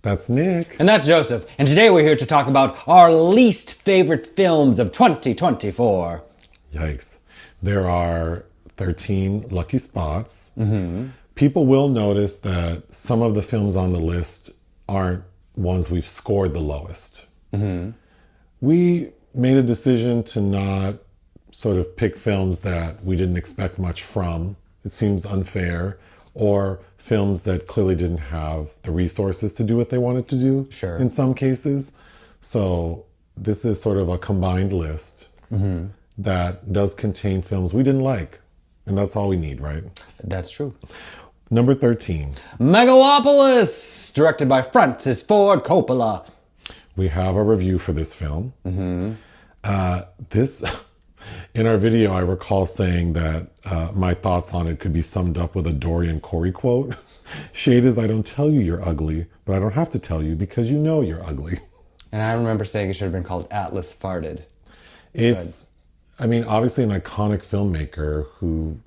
That's Nick. And that's Joseph. And today we're here to talk about our least favorite films of 2024. Yikes. There are 13 lucky spots. Mm-hmm. People will notice that some of the films on the list aren't ones we've scored the lowest. Mm-hmm. We made a decision to not sort of pick films that we didn't expect much from. It seems unfair. Or films that clearly didn't have the resources to do what they wanted to do in some cases. So this is sort of a combined list that does contain films we didn't like. And that's all we need, right? That's true. Number 13. Megalopolis, directed by Francis Ford Coppola. We have a review for this film. In our video, I recall saying that my thoughts on it could be summed up with a Dorian Corey quote. Shade is, I don't tell you you're ugly, but I don't have to tell you because you know you're ugly. And I remember saying it should have been called Atlas Farted. Obviously an iconic filmmaker who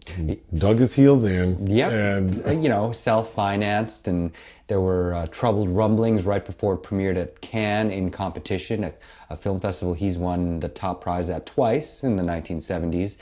dug his heels in. Yep. And, self-financed, and there were troubled rumblings right before it premiered at Cannes in competition, a film festival he's won the top prize at twice in the 1970s.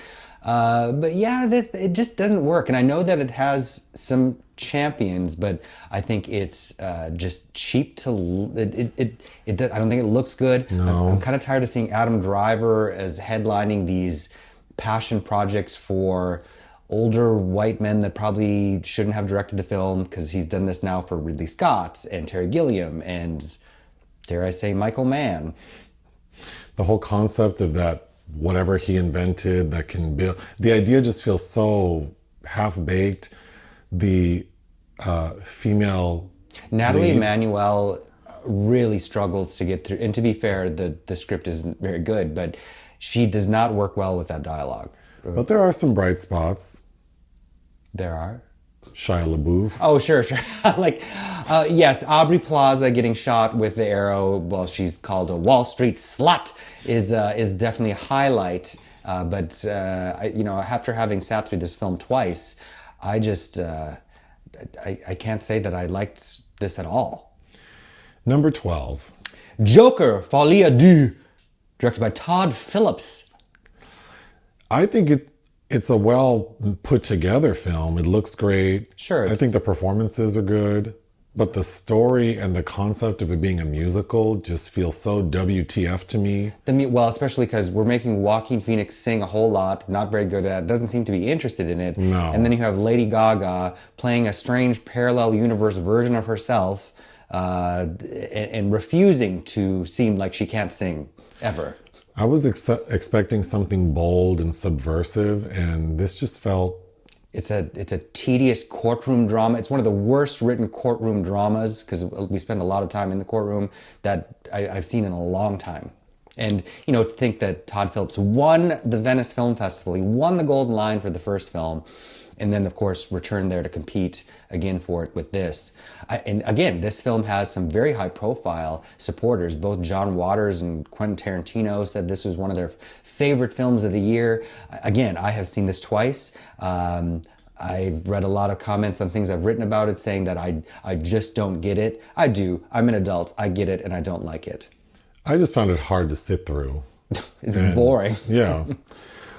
It just doesn't work. And I know that it has some champions, but I think it's just cheap to... I don't think it looks good. No. I'm kind of tired of seeing Adam Driver as headlining these passion projects for older white men that probably shouldn't have directed the film, because he's done this now for Ridley Scott and Terry Gilliam and, dare I say, Michael Mann. The whole concept of that, whatever he invented that can build, the idea just feels so half-baked. The female Natalie lead, Emmanuel really struggles to get through. And to be fair, the script isn't very good, but she does not work well with that dialogue. But there are some bright spots. There are? Shia LaBeouf. Oh, sure. Yes, Aubrey Plaza getting shot with the arrow while she's called a Wall Street slut is definitely a highlight. But after having sat through this film twice, I just I can't say that I liked this at all. Number 12. Joker, Folie à Deux, directed by Todd Phillips. I think it's a well put together film. It looks great. Sure. I think the performances are good, but the story and the concept of it being a musical just feels so WTF to me. Well, especially because we're making Joaquin Phoenix sing a whole lot, not very good at it, doesn't seem to be interested in it. No. And then you have Lady Gaga playing a strange parallel universe version of herself and refusing to seem like she can't sing ever. I was expecting something bold and subversive, and this just felt... It's a tedious courtroom drama. It's one of the worst written courtroom dramas, because we spend a lot of time in the courtroom, that I've seen in a long time. And, to think that Todd Phillips won the Venice Film Festival. He won the Golden Lion for the first film, and then, of course, returned there to compete again for it with this. And again, this film has some very high-profile supporters. Both John Waters and Quentin Tarantino said this was one of their favorite films of the year. Again, I have seen this twice. I've read a lot of comments on things I've written about it saying that I just don't get it. I do. I'm an adult. I get it, and I don't like it. I just found it hard to sit through. It's boring. Yeah.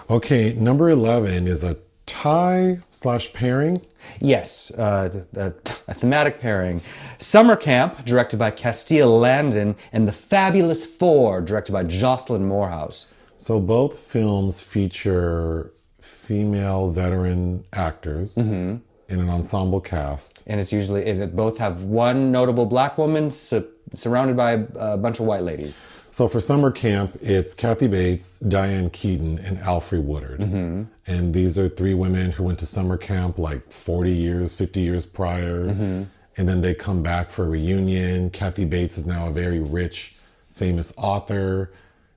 Okay, number 11 is a tie/pairing. Yes, a thematic pairing. Summer Camp, directed by Castile Landon, and The Fabulous Four, directed by Jocelyn Moorhouse. So both films feature female veteran actors in an ensemble cast. And it's usually, both have one notable black woman surrounded by a bunch of white ladies. So for Summer Camp, it's Kathy Bates, Diane Keaton, and Alfre Woodard. And these are three women who went to summer camp like 40 years, 50 years prior. And then they come back for a reunion. Kathy Bates is now a very rich, famous author.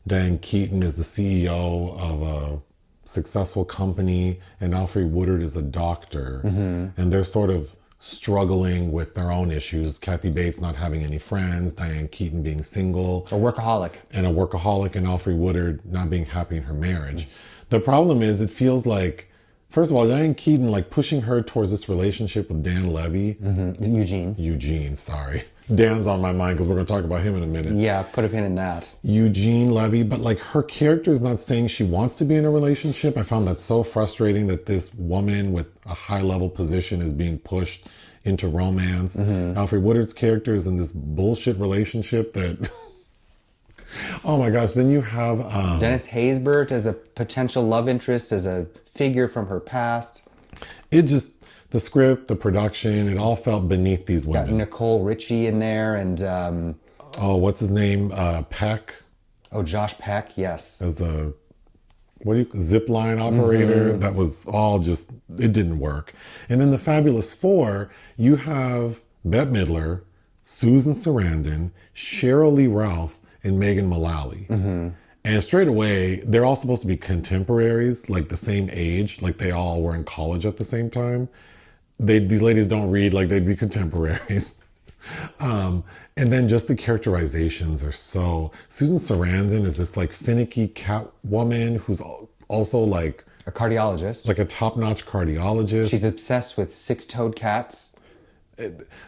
Diane Keaton is the CEO of a successful company. And Alfre Woodard is a doctor. And they're sort of struggling with their own issues. Kathy Bates not having any friends, Diane Keaton being single. A workaholic. And Alfre Woodard not being happy in her marriage. The problem is it feels like First of all, Diane Keaton, like pushing her towards this relationship with Dan Levy. Eugene, sorry. Dan's on my mind because we're going to talk about him in a minute. Yeah, put a pin in that. Eugene Levy, but like her character is not saying she wants to be in a relationship. I found that so frustrating that this woman with a high level position is being pushed into romance. Alfre Woodard's character is in this bullshit relationship that... Oh my gosh, then you have... Dennis Haysbert as a potential love interest, as a figure from her past. It just... The script, the production, it all felt beneath these women. Got Nicole Richie in there and... what's his name? Peck. Oh, Josh Peck, yes. As a... zip line operator. That was all just... It didn't work. And then the Fabulous Four, you have Bette Midler, Susan Sarandon, Sheryl Lee Ralph, and Megan Mullally. And straight away, they're all supposed to be contemporaries, like the same age, like they all were in college at the same time. These ladies don't read like they'd be contemporaries. And then just the characterizations are so... Susan Sarandon is this like finicky cat woman who's also like... A cardiologist. Like a top-notch cardiologist. She's obsessed with six-toed cats.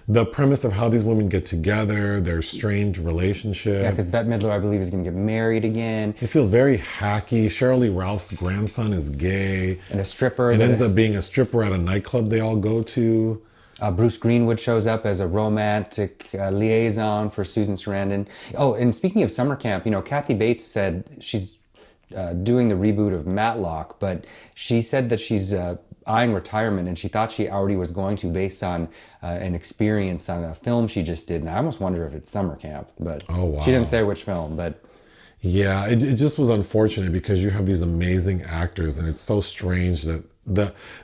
The premise of how these women get together, their strained relationship. Yeah, because Bette Midler, I believe, is going to get married again. It feels very hacky. Sheryl Lee Ralph's grandson is gay. And a stripper. It ends up being a stripper at a nightclub they all go to. Bruce Greenwood shows up as a romantic liaison for Susan Sarandon. Oh, and speaking of summer camp, Kathy Bates said she's doing the reboot of Matlock, but she said that she's eyeing retirement, and she thought she already was going to based on an experience on a film she just did. And I almost wonder if it's summer camp, but she didn't say which film. But yeah, it just was unfortunate because you have these amazing actors, and it's so strange that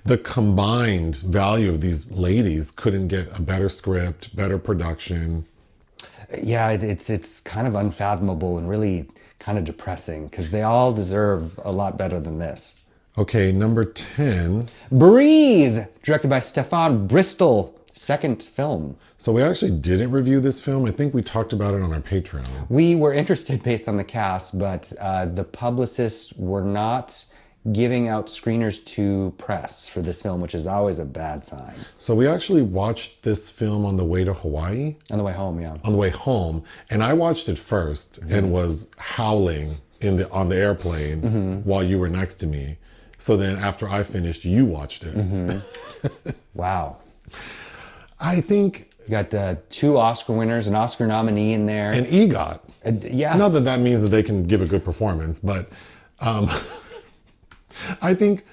the combined value of these ladies couldn't get a better script, better production. Yeah, it's kind of unfathomable and really kind of depressing because they all deserve a lot better than this. Okay, number 10. Breathe, directed by Stefon Bristol, second film. So we actually didn't review this film. I think we talked about it on our Patreon. We were interested based on the cast, but the publicists were not giving out screeners to press for this film, which is always a bad sign. So we actually watched this film on the way to Hawaii. On the way home, yeah. On the way home. And I watched it first and was howling on the airplane while you were next to me. So then after I finished, you watched it. Wow. I think... You got 2 Oscar winners, an Oscar nominee in there. And EGOT. Yeah. Not that means that they can give a good performance, but I think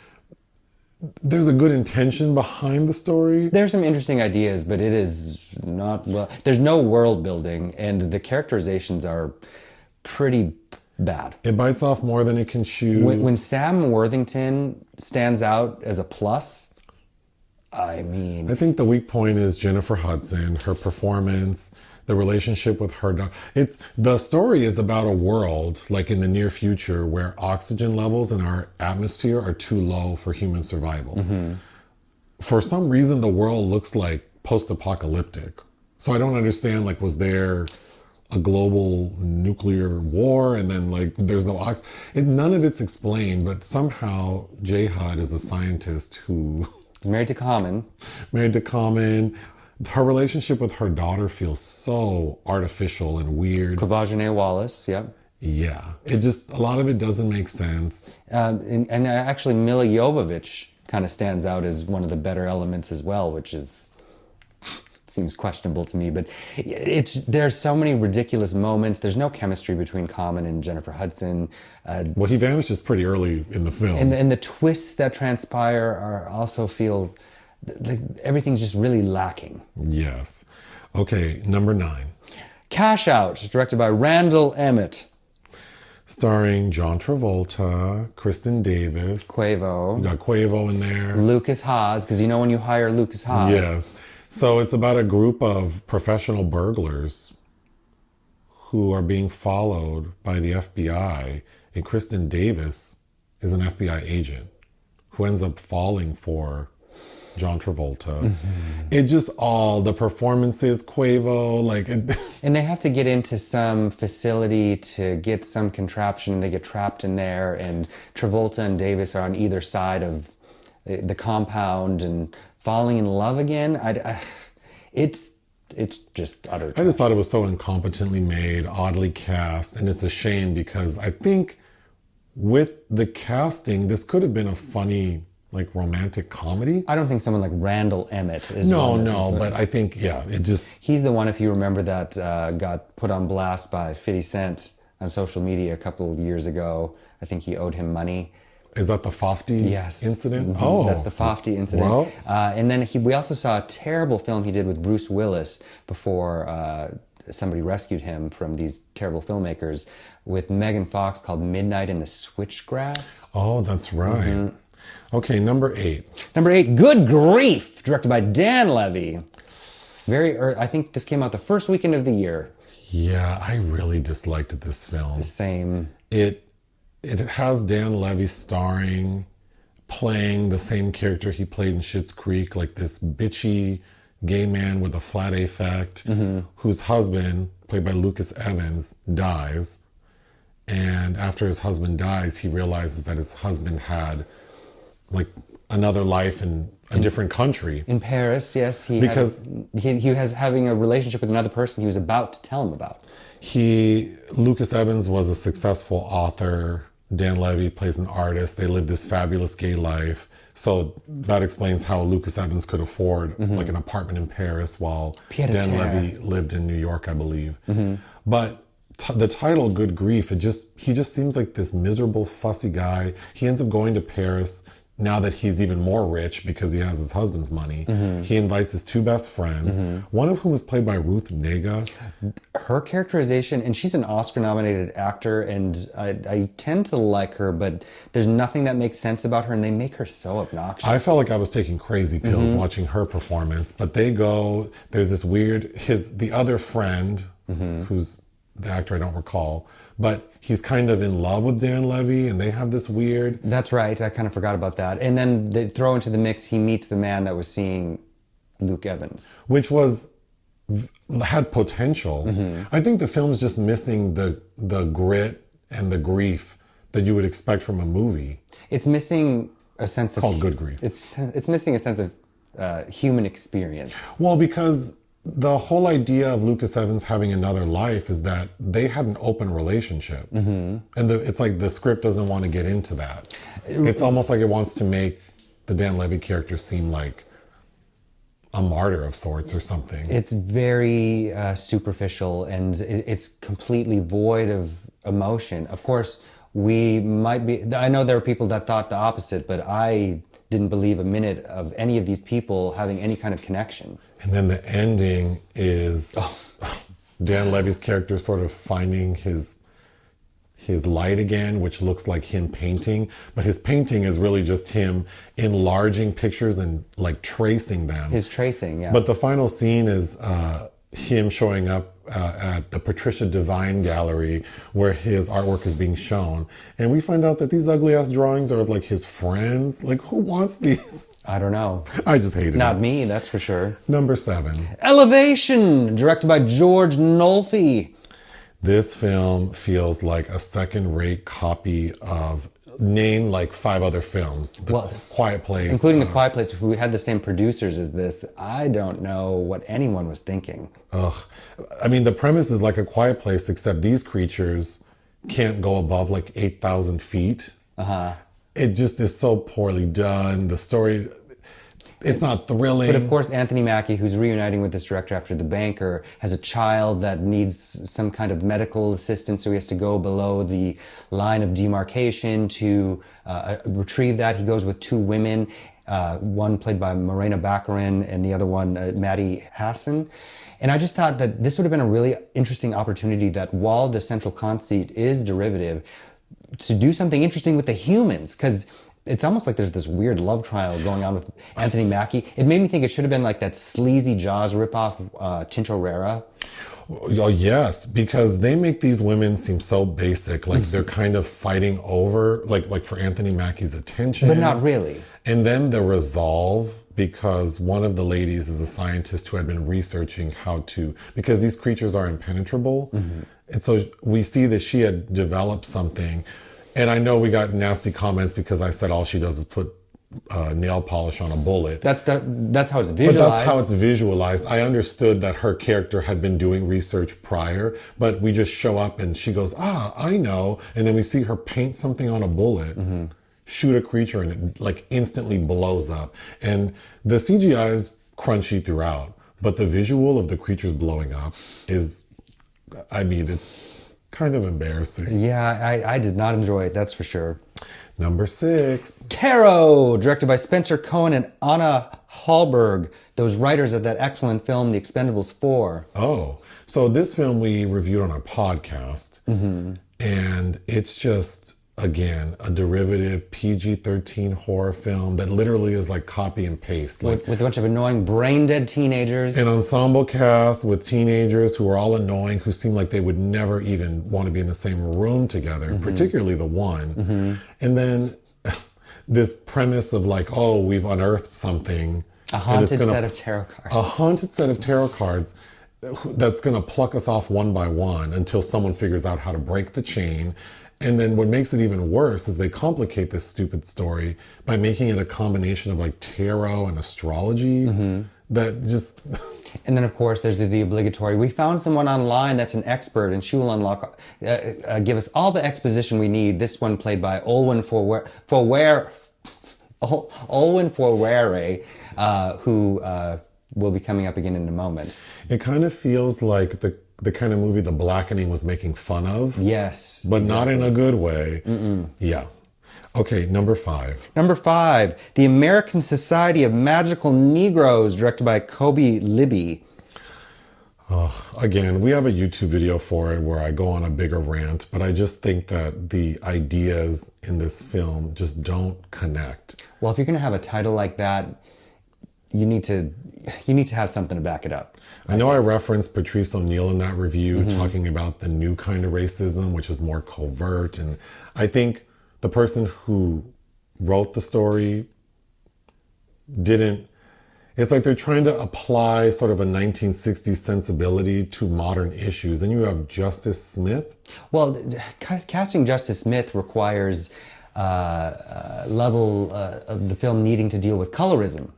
there's a good intention behind the story. There's some interesting ideas, but it is not... well. There's no world building, and the characterizations are pretty bad. It bites off more than it can chew. When Sam Worthington stands out as a plus, I mean... I think the weak point is Jennifer Hudson, her performance, the relationship with her dog. The story is about a world, like in the near future, where oxygen levels in our atmosphere are too low for human survival. For some reason, the world looks like post-apocalyptic. So I don't understand, like, was there a global nuclear war and then like there's no oxygen? None of it's explained, but somehow J. Hud is a scientist who... Married to Common. Her relationship with her daughter feels so artificial and weird. Kavajane Wallace, yeah. Yeah. A lot of it doesn't make sense. And actually Mila Jovovich kind of stands out as one of the better elements as well, which seems questionable to me. But there's so many ridiculous moments. There's no chemistry between Common and Jennifer Hudson. Well, he vanishes pretty early in the film. And the twists that transpire also feel like everything's just really lacking. Yes. Okay, number 9. Cash Out, directed by Randall Emmett. Starring John Travolta, Kristen Davis. Quavo. You got Quavo in there. Lucas Haas, because when you hire Lucas Haas. Yes. So it's about a group of professional burglars who are being followed by the FBI, and Kristen Davis is an FBI agent who ends up falling for John Travolta. It just the performances, Quavo, like... And they have to get into some facility to get some contraption, and they get trapped in there, and Travolta and Davis are on either side of the compound and falling in love again. It's just utter I just thought it was so incompetently made, oddly cast, and it's a shame because I think with the casting, this could have been a funny, like, romantic comedy. I don't think someone like Randall Emmett is but I think, it just... He's the one, if you remember, that got put on blast by 50 Cent on social media a couple of years ago. I think he owed him money. Is that the Fofty incident? Mm-hmm. Oh. That's the Fofty incident. Well. And then we also saw a terrible film he did with Bruce Willis before somebody rescued him from these terrible filmmakers with Megan Fox called Midnight in the Switchgrass. Oh, that's right. Mm-hmm. Okay, number 8. Number 8, Good Grief, directed by Dan Levy. I think this came out the first weekend of the year. Yeah, I really disliked this film. The same. It has Dan Levy starring, playing the same character he played in Schitt's Creek, like this bitchy gay man with a flat affect, whose husband, played by Lucas Evans, dies. And after his husband dies, he realizes that his husband had like another life in a different country. In Paris, yes. He was having a relationship with another person he was about to tell him about. Lucas Evans was a successful author. Dan Levy plays an artist. They lived this fabulous gay life. So that explains how Lucas Evans could afford like an apartment in Paris while Dan Levy lived in New York, I believe. But the title, Good Grief, he just seems like this miserable, fussy guy. He ends up going to Paris now that he's even more rich because he has his husband's money. He invites his 2 best friends, one of whom is played by Ruth Negga. Her characterization, and she's an Oscar-nominated actor, and I tend to like her, but there's nothing that makes sense about her, and they make her so obnoxious. I felt like I was taking crazy pills watching her performance, but there's this weird, the other friend, who's the actor I don't recall, but he's kind of in love with Dan Levy, and they have this weird... That's right, I kind of forgot about that. And then they throw into the mix, he meets the man that was seeing Luke Evans. Which had potential. I think the film's just missing the grit and the grief that you would expect from a movie. It's missing a sense of... Called Good Grief. It's missing a sense of human experience. Well, because the whole idea of Lucas Evans having another life is that they had an open relationship. And it's like the script doesn't want to get into that. It's almost like it wants to make the Dan Levy character seem like a martyr of sorts or something. It's very superficial, and it's completely void of emotion. Of course, I know there are people that thought the opposite, but I didn't believe a minute of any of these people having any kind of connection. And then the ending is Dan Levy's character sort of finding his light again, which looks like him painting, but his painting is really just him enlarging pictures and like tracing them. His tracing, yeah. But the final scene is him showing up at the Patricia Devine Gallery where his artwork is being shown. And we find out that these ugly ass drawings are of like his friends. Like, who wants these? I don't know. I just hated it. Not me, that's for sure. Number 7. Elevation, directed by George Nolfi. This film feels like a second-rate copy of name like 5 other films. Quiet Place. Including The Quiet Place, who had the same producers as this. I don't know what anyone was thinking. I mean, the premise is like A Quiet Place, except these creatures can't go above like 8,000 feet. It just is so poorly done. The story... It's not thrilling. But of course, Anthony Mackie, who's reuniting with this director after The Banker, has a child that needs some kind of medical assistance, so he has to go below the line of demarcation to retrieve that. He goes with 2 women, one played by Morena Baccarin and the other one, Maddie Hassan. And I just thought that this would have been a really interesting opportunity that while the central conceit is derivative, to do something interesting with the humans, because it's almost like there's this weird love triangle going on with Anthony Mackie. It made me think it should have been like that sleazy Jaws ripoff, Tintorera. Oh, yes, because they make these women seem so basic, like they're kind of fighting over, like for Anthony Mackie's attention. But not really. And then the resolve, because one of the ladies is a scientist who had been researching because these creatures are impenetrable. And so we see that she had developed something. And I know we got nasty comments because I said all she does is put nail polish on a bullet. That's how it's But visualized. that's how it's visualized. I understood that her character had been doing research prior, but we just show up and she goes, I know. And then we see her paint something on a bullet, shoot a creature, and it like instantly blows up. And the CGI is crunchy throughout, but the visual of the creatures blowing up is, I mean, it's kind of embarrassing. Yeah, I did not enjoy it, that's for sure. Number 6. Tarot, directed by Spenser, Cohen, and Anna Halberg, those writers of that excellent film, The Expendables 4. Oh, so this film we reviewed on our podcast, and it's just, again, a derivative PG-13 horror film that literally is like copy and paste. Like With a bunch of annoying brain-dead teenagers. an ensemble cast with teenagers who are all annoying, who seem like they would never even want to be in the same room together, particularly the one. And then this premise of like, oh, we've unearthed something. A haunted set of tarot cards. A haunted set of tarot cards that's going to pluck us off one by one until someone figures out how to break the chain. And then what makes it even worse is they complicate this stupid story by making it a combination of like tarot and astrology that just... And then, of course, there's the obligatory, we found someone online that's an expert and she will give us all the exposition we need. This one played by Olwen Forware, who will be coming up again in a moment. It kind of feels like the kind of movie The Blackening was making fun of. Yes. But not in a good way. Yeah. Okay, number 5. Number 5, The American Society of Magical Negroes, directed by Kobi Libii. Again, we have a YouTube video for it where I go on a bigger rant, but I just think that the ideas in this film just don't connect. Well, if you're going to have a title like that, you need to have something to back it up. I know I referenced Patrice O'Neill in that review talking about the new kind of racism, which is more covert. And I think the person who wrote the story didn't... It's like they're trying to apply sort of a 1960s sensibility to modern issues. And you have Justice Smith. Well, casting Justice Smith requires level of the film needing to deal with colorism.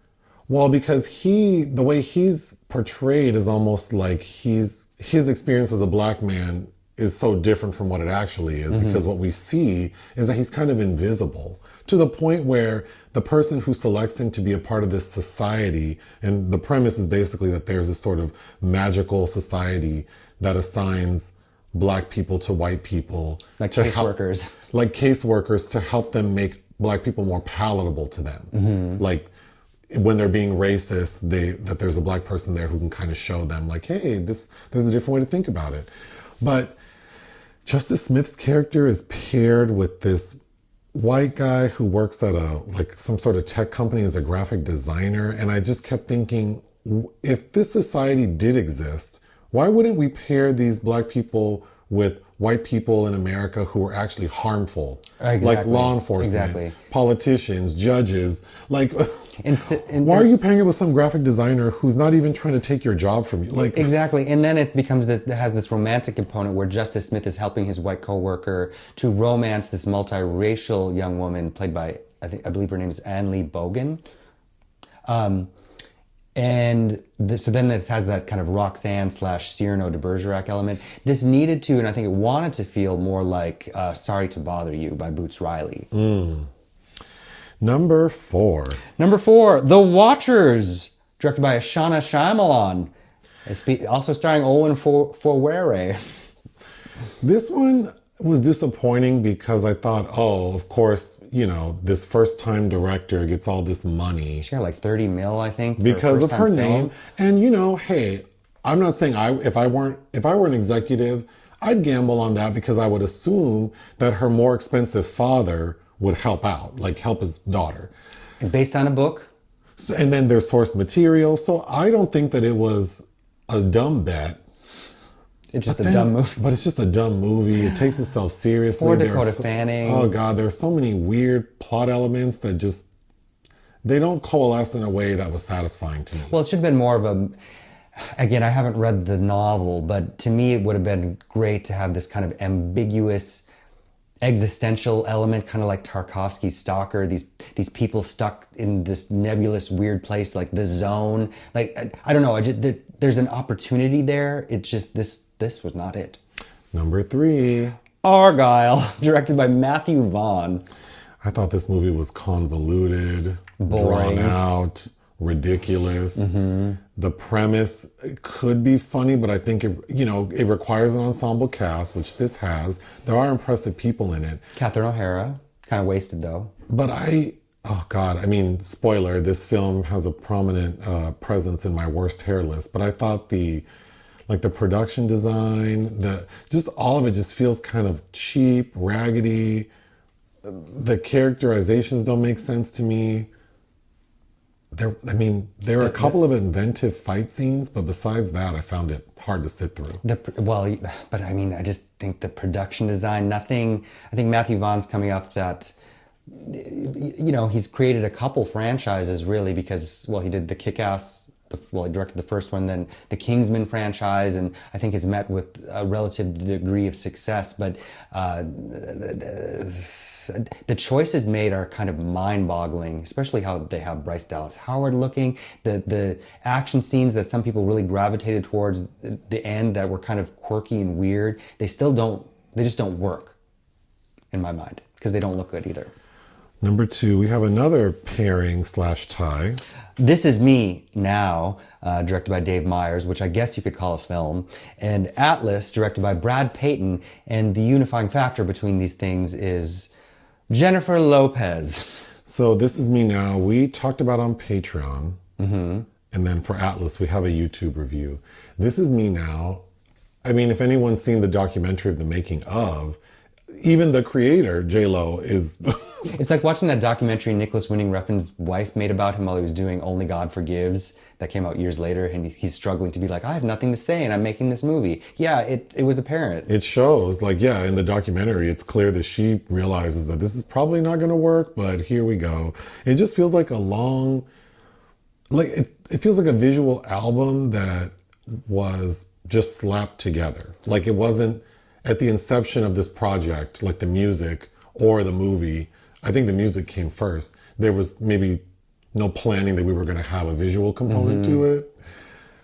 Well, because the way he's portrayed is almost like his experience as a black man is so different from what it actually is, because what we see is that he's kind of invisible to the point where the person who selects him to be a part of this society, and the premise is basically that there's this sort of magical society that assigns black people to white people. Like caseworkers. Like caseworkers to help them make black people more palatable to them. Like, when they're being racist, that there's a black person there who can kind of show them like, hey, there's a different way to think about it. But Justice Smith's character is paired with this white guy who works at some sort of tech company as a graphic designer. And I just kept thinking, if this society did exist, why wouldn't we pair these black people with white people in America who are actually harmful? Exactly. Like law enforcement, politicians, judges. Like, why are you pairing it with some graphic designer who's not even trying to take your job from you? Like, exactly. And then it has this romantic component where Justice Smith is helping his white coworker to romance this multiracial young woman played by, I believe her name is Anne Lee Bogan. So then it has that kind of Roxanne / Cyrano de Bergerac element. This needed to, and I think it wanted to feel more like Sorry to Bother You by Boots Riley. Number 4. Number 4, The Watchers, directed by Ishana Shyamalan. Also starring Olwen Forware. This one was disappointing because I thought, oh, of course, this first-time director gets all this money. She got like 30 mil, I think, because of her name. And hey, I'm not saying if I were an executive, I'd gamble on that because I would assume that her more expensive father would help out, like help his daughter. Based on a book? So, and then there's source material. So I don't think that it was a dumb bet. It's just a dumb movie. But it's just a dumb movie. It takes itself seriously. Poor Dakota Fanning. Oh God, there's so many weird plot elements that they don't coalesce in a way that was satisfying to me. Well, it should have been more of again, I haven't read the novel, but to me it would have been great to have this kind of ambiguous existential element, kind of like Tarkovsky's Stalker. These people stuck in this nebulous, weird place, like the zone. Like I don't know. There's an opportunity there. It's just this was not it. Number 3. Argylle, directed by Matthew Vaughn. I thought this movie was convoluted, Boring. drawn out, ridiculous. The premise could be funny, but I think it requires an ensemble cast, which this has. There are impressive people in it. Catherine O'Hara, kind of wasted though. But oh God, I mean, spoiler, this film has a prominent presence in my worst hair list. But I thought the production design, just all of it just feels kind of cheap, raggedy. The characterizations don't make sense to me. There are a couple of inventive fight scenes, but besides that, I found it hard to sit through. But I mean, I just think the production design, nothing. I think Matthew Vaughn's coming off that. He's created a couple franchises really because, well, he did the Kick-Ass. He directed the first one, then the Kingsman franchise, and I think has met with a relative degree of success. But the choices made are kind of mind-boggling, especially how they have Bryce Dallas Howard looking. The action scenes that some people really gravitated towards the end that were kind of quirky and weird, they just don't work in my mind because they don't look good either. Number 2, we have another pairing/tie. This Is Me Now, directed by Dave Meyers, which I guess you could call a film, and Atlas, directed by Brad Peyton, and the unifying factor between these things is Jennifer Lopez. So This Is Me Now, we talked about on Patreon, and then for Atlas, we have a YouTube review. This Is Me Now, I mean, if anyone's seen the documentary of the making of, even the creator, J-Lo, is... It's like watching that documentary Nicholas Winding Refn's wife made about him while he was doing Only God Forgives, that came out years later, and he's struggling to be like, I have nothing to say, and I'm making this movie. Yeah, it was apparent. It shows, in the documentary, it's clear that she realizes that this is probably not going to work, but here we go. It just feels like a long... it feels like a visual album that was just slapped together. Like it wasn't at the inception of this project, like the music or the movie. I think the music came first. There was maybe no planning that we were going to have a visual component to it.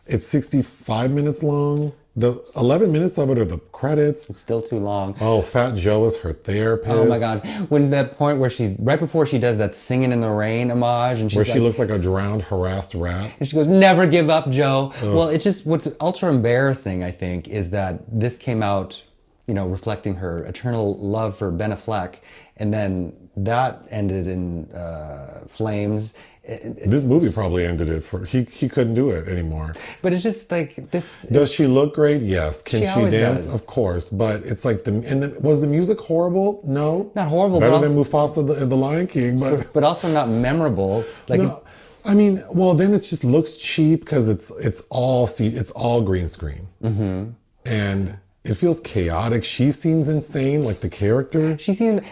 It's 65 minutes long. The 11 minutes of it are the credits. It's still too long. Oh, Fat Joe is her therapist. Oh my God. When that point where right before she does that Singing in the Rain homage, and where she looks like a drowned, harassed rat. And she goes, never give up, Joe. Ugh. Well, what's ultra embarrassing, I think, is that this came out, reflecting her eternal love for Ben Affleck, and then that ended in flames. This movie probably ended it for he couldn't do it anymore. But it's just like this. Does she look great? Yes. Can she dance? Does. Of course. But it's like was the music horrible? No. Not horrible. Better than Mufasa the Lion King, but also not memorable. Like no, I mean, well, then it just looks cheap because it's all green screen, and it feels chaotic. She seems insane, like the character.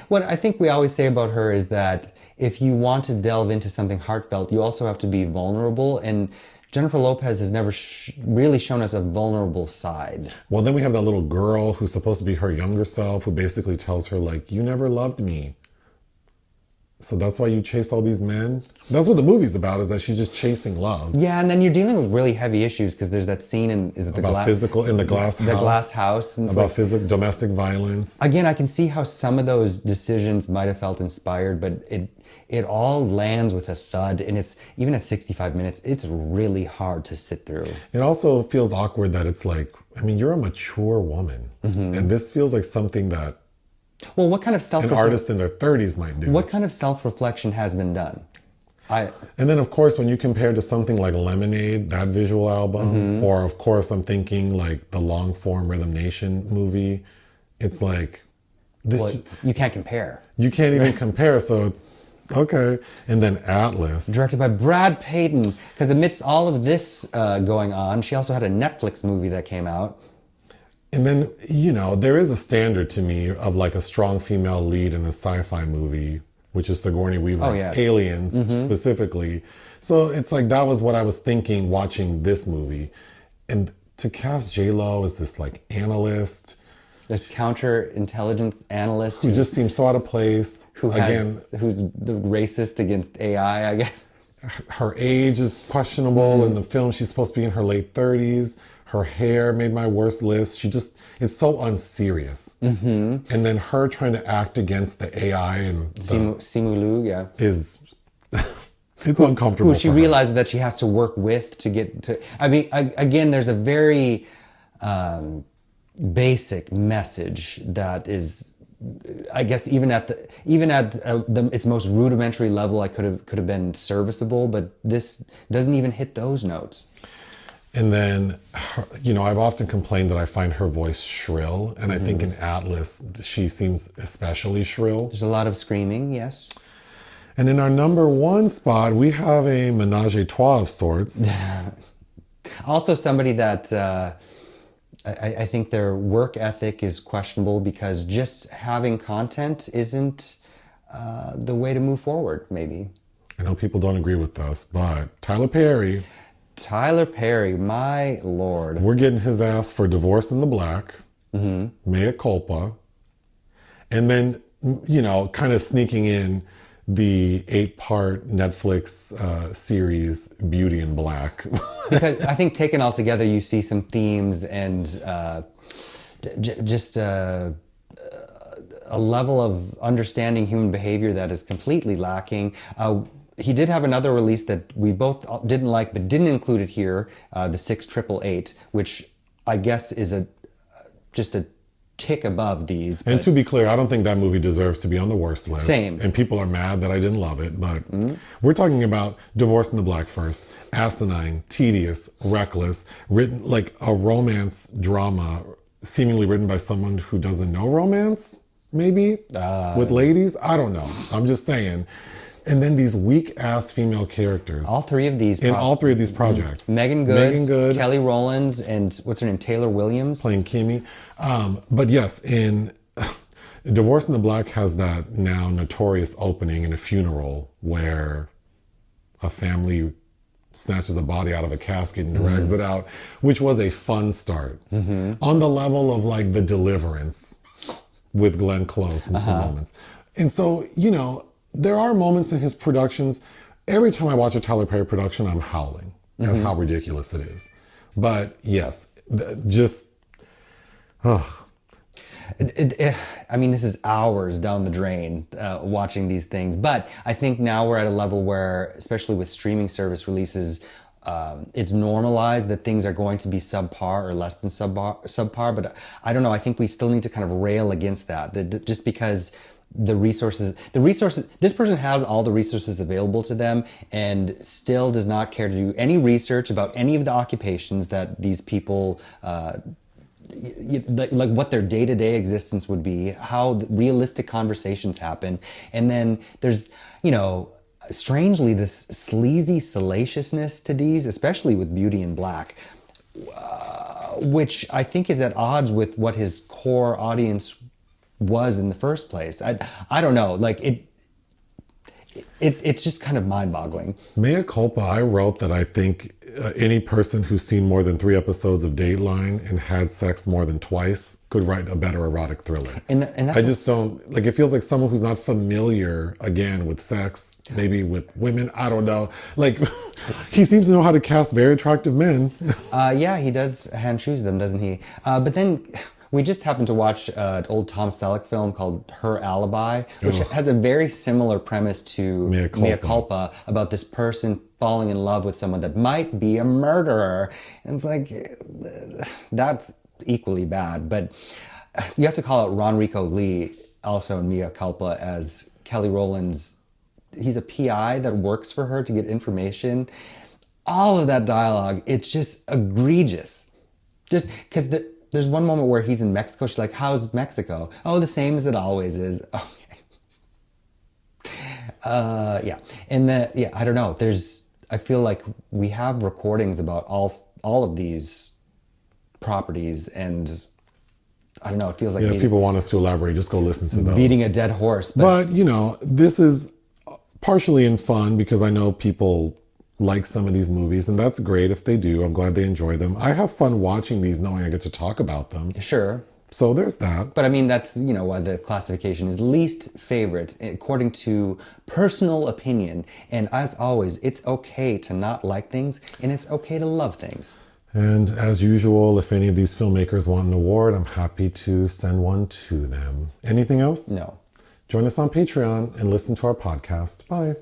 What I think we always say about her is that if you want to delve into something heartfelt, you also have to be vulnerable. And Jennifer Lopez has never really shown us a vulnerable side. Well, then we have that little girl who's supposed to be her younger self, who basically tells her, like, you never loved me. So that's why you chase all these men? That's what the movie's about, is that she's just chasing love. Yeah, and then you're dealing with really heavy issues because there's that scene in the glass house. And about domestic violence. Again, I can see how some of those decisions might have felt inspired, but it all lands with a thud, and it's even at 65 minutes, it's really hard to sit through. It also feels awkward that it's like, I mean, you're a mature woman, and this feels like something that what kind of an artist in their 30s might do. What kind of self-reflection has been done? And then, of course, when you compare to something like Lemonade, that visual album, or, of course, I'm thinking like the long-form Rhythm Nation movie, it's like... you can't compare. You can't even compare, so it's... Okay. And then Atlas. Directed by Brad Peyton, because amidst all of this going on, she also had a Netflix movie that came out. And then, there is a standard to me of like a strong female lead in a sci-fi movie, which is Sigourney Weaver. Oh, yes. Aliens, specifically. So it's like, that was what I was thinking watching this movie. And to cast J-Lo as this like analyst, This counterintelligence analyst who just seems so out of place. who's the racist against AI, I guess. Her age is questionable. In the film, she's supposed to be in her late 30s. Her hair made my worst list. It's so unserious. And then her trying to act against the AI and Simulu, yeah. It's uncomfortable. Who she realizes that she has to work with to get to. I mean, again, there's a very basic message that is, I guess, even at its most rudimentary level, I could have been serviceable, but this doesn't even hit those notes. And then, I've often complained that I find her voice shrill, and I think in Atlas she seems especially shrill. There's a lot of screaming, yes. And in our number one spot, we have a menage a trois of sorts. Also somebody that I think their work ethic is questionable, because just having content isn't the way to move forward, maybe. I know people don't agree with us, but Tyler Perry, my lord. We're getting his ass for Divorce in the Black, Mea Culpa, and then, kind of sneaking in the 8-part Netflix series Beauty in Black. Because I think taken all together, you see some themes and just a level of understanding human behavior that is completely lacking. He did have another release that we both didn't like, but didn't include it here, the 6888, which I guess is just a tick above these. And to be clear, I don't think that movie deserves to be on the worst list. Same. And people are mad that I didn't love it, but we're talking about Divorce in the Black first. Asinine, tedious, reckless, written like a romance drama, seemingly written by someone who doesn't know romance, maybe, with ladies. I don't know. I'm just saying. And then these weak-ass female characters. All three of these projects. Megan Good, Kelly Rowlands, and what's her name, Taylor Williams. Playing Kimmy. But yes, in Divorce in the Black has that now notorious opening in a funeral where a family snatches a body out of a casket and drags it out, which was a fun start. On the level of like The Deliverance with Glenn Close in some moments. And so, there are moments in his productions. Every time I watch a Tyler Perry production, I'm howling at how ridiculous it is. But yes, just, ugh. I mean, this is hours down the drain watching these things. But I think now we're at a level where, especially with streaming service releases, it's normalized that things are going to be subpar or less than subpar. But I don't know. I think we still need to kind of rail against that just because the resources, this person has all the resources available to them and still does not care to do any research about any of the occupations that these people, like what their day-to-day existence would be, how realistic conversations happen. And then there's, strangely, this sleazy salaciousness to these, especially with Beauty in Black, which I think is at odds with what his core audience was in the first place. I don't know. Like it's just kind of mind-boggling. Mea Culpa, I wrote that I think any person who's seen more than 3 episodes of Dateline and had sex more than twice could write a better erotic thriller. And I just don't, like, it feels like someone who's not familiar, again, with sex, maybe with women, I don't know. Like, he seems to know how to cast very attractive men. Yeah, he does hand choose them, doesn't he? But then we just happened to watch an old Tom Selleck film called Her Alibi, which has a very similar premise to Mea Culpa, about this person falling in love with someone that might be a murderer. And it's like, that's equally bad. But you have to call out Ronrico Lee, also in Mea Culpa, as Kelly Rowlands. He's a PI that works for her to get information. All of that dialogue, it's just egregious. Just because there's one moment where he's in Mexico. She's like, how's Mexico? Oh, the same as it always is. Okay. Yeah. And I don't know. I feel like we have recordings about all of these properties, and I don't know, it feels like people want us to elaborate. Just go listen to those. Beating a dead horse. But this is partially in fun because I know people like some of these movies, and that's great if they do. I'm glad they enjoy them. I have fun watching these knowing I get to talk about them. Sure. So there's that. But I mean, that's, why the classification is least favorite according to personal opinion. And as always, it's okay to not like things and it's okay to love things. And as usual, if any of these filmmakers want an award, I'm happy to send one to them. Anything else? No. Join us on Patreon and listen to our podcast. Bye.